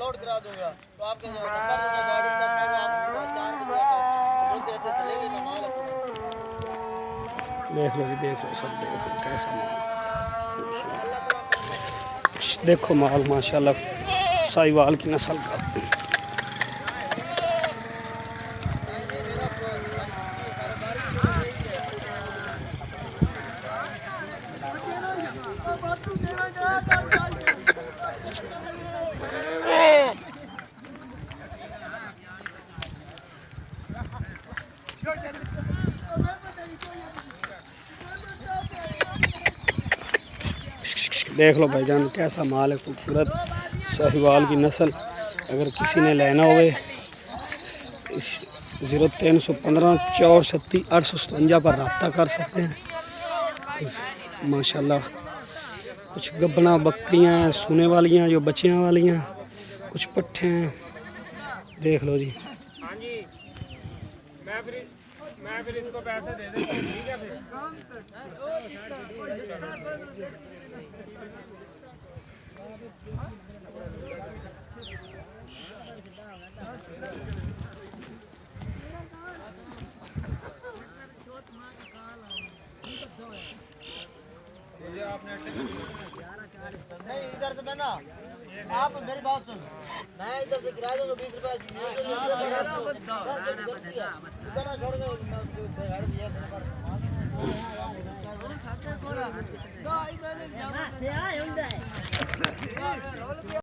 Load करा दूंगा तो आपके नंबर दूंगा गाड़ी का सर आप 4 बजे बोलते एड्रेस ले लेना माल अपना। देख लो जी, देख लो सब, देख लो कैसा माल, देखो माल माशाल्लाह साहिवाल की नस्ल का। देख लो भाईजान कैसा माल है, खूबसूरत साहिवाल की नस्ल। अगर किसी ने लेना होवे इस 0315 437 857 पर रब्ता कर सकते हैं। तो माशाल्लाह कुछ गब्बना बकरियां हैं, सोने वाली हैं, जो बच्चियां वाली हैं, कुछ पट्ठे हैं। देख लो जी। हाँ जी, मैं फिर इसको पैसे दे देता हूँ, ठीक है फिर। नहीं इधर से मैं ना आप मेरी बात सुन, मैं इधर से किराया दूंगा 20 रुपए छोड़